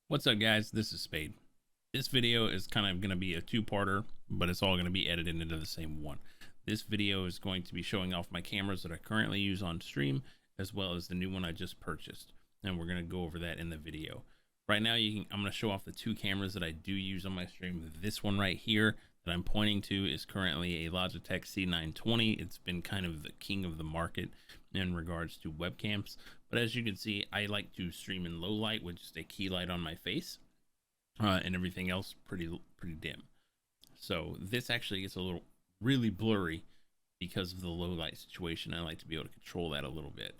What's up, guys? This is Spade. This video is kind of going to be a two-parter, but it's all going to be edited into the same one. This video is going to be showing off my cameras that I currently use on stream, as well as the new one I just purchased, and we're going to go over that in the video. Right now, I'm going to show off the two cameras that I do use on my stream. This one right here that I'm pointing to is currently a Logitech C920. It's been kind of the king of the market in regards to webcams. But as you can see, I like to stream in low light with just a key light on my face, and everything else pretty dim. So this actually gets a little really blurry because of the low light situation. I like to be able to control that a little bit.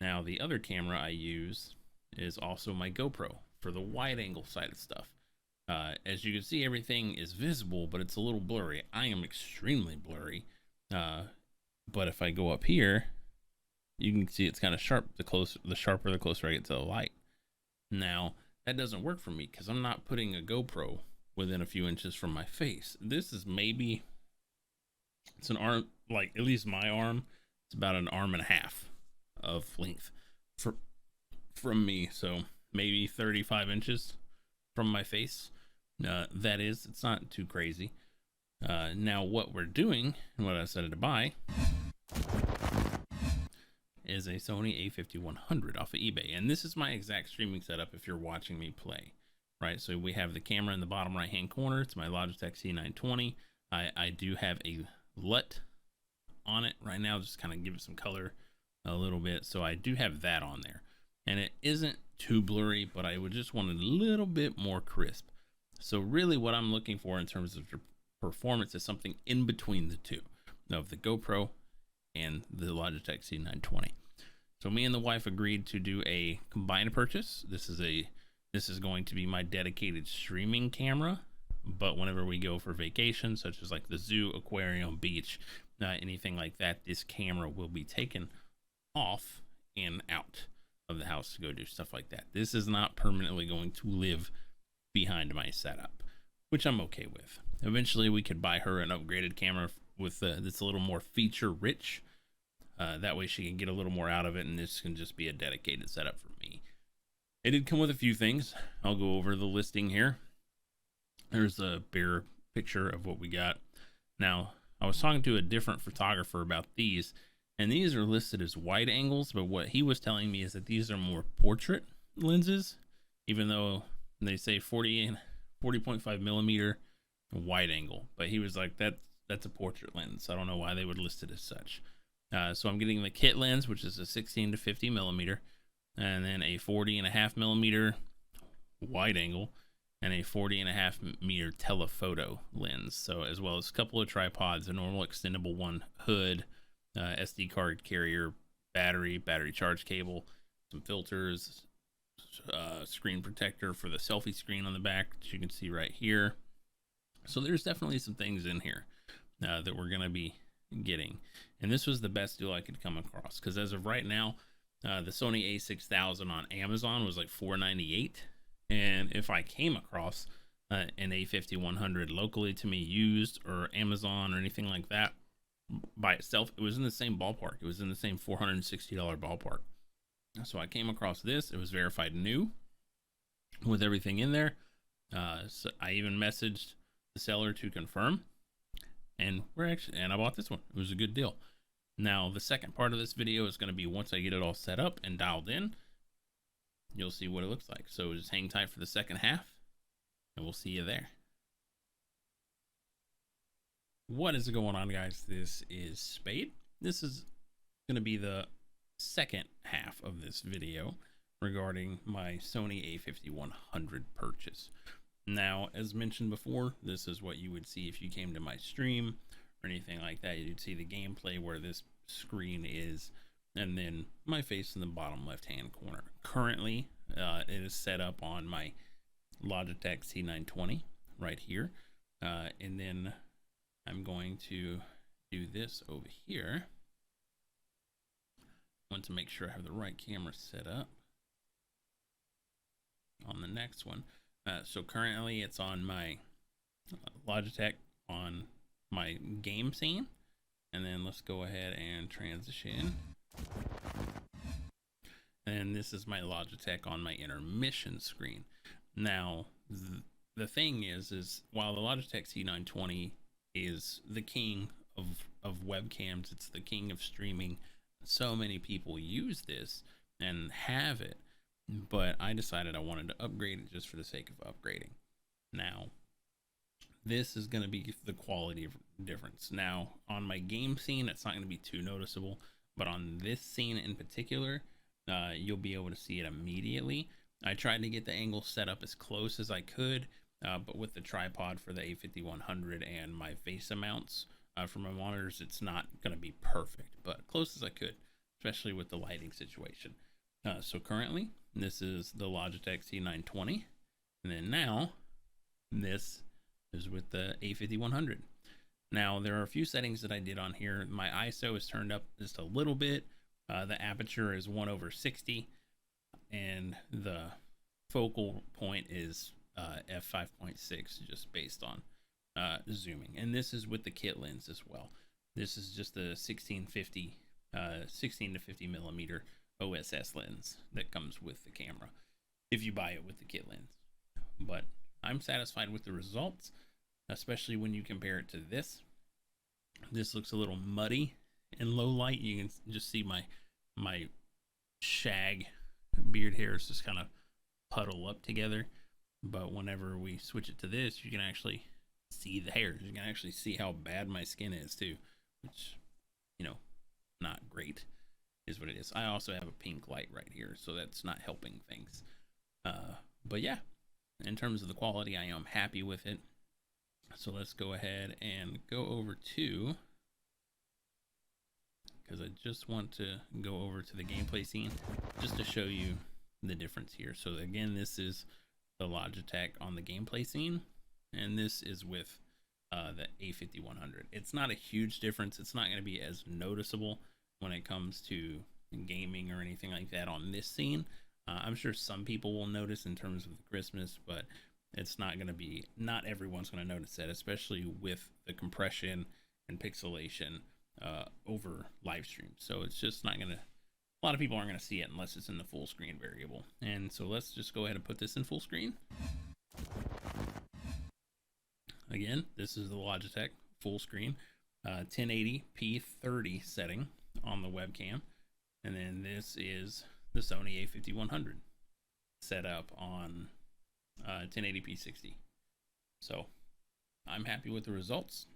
Now the other camera I use is also my GoPro for the wide angle side of stuff. As you can see, everything is visible, but it's a little blurry. I am extremely blurry. But if I go up here, you can see it's kind of sharp. The sharper, the closer I get to the light. Now that doesn't work for me because I'm not putting a GoPro within a few inches from my face. This is it's an arm, like at least my arm, it's about an arm and a half of length from me. So maybe 35 inches from my face. It's not too crazy. Now what we're doing and what I decided to buy is a Sony A5100 off of eBay, and this is my exact streaming setup if you're watching me play, right? So we have the camera in the bottom right hand corner. It's my Logitech C920. I do have a LUT on it right now, just kind of give it some color a little bit. So I do have that on there, and it isn't too blurry, but I would just want it a little bit more crisp. So really what I'm looking for in terms of performance is something in between the two of the GoPro and the Logitech C920. So me and the wife agreed to do a combined purchase. This is going to be my dedicated streaming camera, but whenever we go for vacation, such as like the zoo, aquarium, beach, anything like that, this camera will be taken off and out of the house to go do stuff like that. This is not permanently going to live behind my setup, which I'm okay with. Eventually we could buy her an upgraded camera with that's a little more feature rich. That way she can get a little more out of it, and this can just be a dedicated setup for me. It did come with a few things. I'll go over the listing here. There's a bare picture of what we got. Now, I was talking to a different photographer about these, and these are listed as wide angles, but what he was telling me is that these are more portrait lenses, even though they say 40.5 millimeter wide angle. But he was like, that's a portrait lens. I don't know why they would list it as such. So I'm getting the kit lens, which is a 16 to 50 millimeter, and then a 40.5 millimeter wide angle, and a 40.5 meter telephoto lens. So as well as a couple of tripods, a normal extendable one, hood, SD card carrier, battery charge cable, some filters, screen protector for the selfie screen on the back that you can see right here. So there's definitely some things in here that we're going to be getting, and this was the best deal I could come across, because as of right now, the Sony A6000 on Amazon was like $498, and if I came across an A5100 locally to me used, or Amazon or anything like that by itself, it was in the same ballpark. It was in the same $460 ballpark. So I came across this. It was verified new with everything in there. So I even messaged the seller to confirm, and I bought this one. It was a good deal. Now the second part of this video is going to be once I get it all set up and dialed in, you'll see what it looks like. So just hang tight for the second half, and we'll see you there. What is going on, guys? This is Spade. This is going to be the second half of this video regarding my Sony A5100 purchase. Now, as mentioned before, this is what you would see if you came to my stream or anything like that. You'd see the gameplay where this screen is, and then my face in the bottom left hand corner. Currently, it is set up on my Logitech C920 right here, and then I'm going to do this over here. I want to make sure I have the right camera set up on the next one. So currently it's on my Logitech on my game scene, and then let's go ahead and transition. And this is my Logitech on my intermission screen. Now, the thing is while the Logitech C920 is the king of webcams, it's the king of streaming. So many people use this and have it, but I decided I wanted to upgrade it just for the sake of upgrading. Now, this is going to be the quality difference. Now, on my game scene, it's not going to be too noticeable, but on this scene in particular, you'll be able to see it immediately. I tried to get the angle set up as close as I could, but with the tripod for the A5100 and my VESA mounts for my monitors, it's not going to be perfect, but close as I could, especially with the lighting situation. So currently, this is the Logitech C920, and then now, this is with the A5100. Now, there are a few settings that I did on here. My ISO is turned up just a little bit. The aperture is 1/60, and the focal point is f5.6, just based on zooming. And this is with the kit lens as well. This is just the 16 to 50 millimeter OSS lens that comes with the camera if you buy it with the kit lens. But I'm satisfied with the results, especially when you compare it to this. This looks a little muddy in low light. You can just see my shag beard hairs just kind of puddle up together. But whenever we switch it to this, you can actually see the hairs. You can actually see how bad my skin is too, which, you know, not great is what it is. I also have a pink light right here, so that's not helping things. But yeah, in terms of the quality, I am happy with it. So let's go ahead and go over to, because I just want to go over to the gameplay scene just to show you the difference here. So again, this is the Logitech on the gameplay scene, and this is with the A5100. It's not a huge difference. It's not going to be as noticeable when it comes to gaming or anything like that on this scene. I'm sure some people will notice in terms of the Christmas, but it's not going to be, not everyone's going to notice that, especially with the compression and pixelation over live streams. So it's just not going to, a lot of people aren't going to see it unless it's in the full screen variable. And so let's just go ahead and put this in full screen. Again, this is the Logitech full screen, 1080p 30 setting on the webcam. And then this is the Sony A5100 set up on 1080p 60. So I'm happy with the results.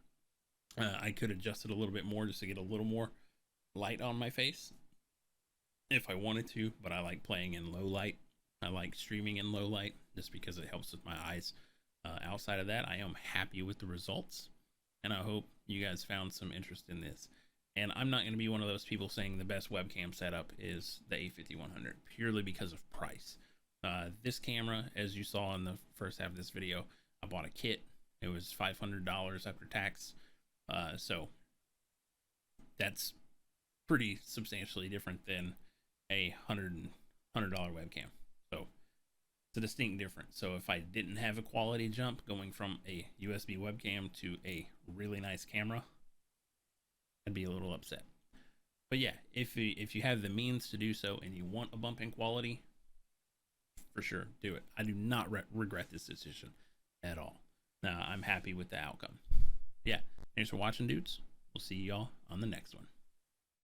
I could adjust it a little bit more just to get a little more light on my face if I wanted to, but I like playing in low light. I like streaming in low light just because it helps with my eyes. Outside of that, I am happy with the results, and I hope you guys found some interest in this. And I'm not going to be one of those people saying the best webcam setup is the A5100 purely because of price. This camera, as you saw in the first half of this video, I bought a kit. It was $500 after tax. So that's pretty substantially different than a $100 webcam. So it's a distinct difference. So if I didn't have a quality jump going from a USB webcam to a really nice camera, I'd be a little upset. But yeah, if you have the means to do so and you want a bump in quality, for sure, do it. I do not regret this decision at all. I'm happy with the outcome. Yeah, thanks for watching, dudes. We'll see y'all on the next one.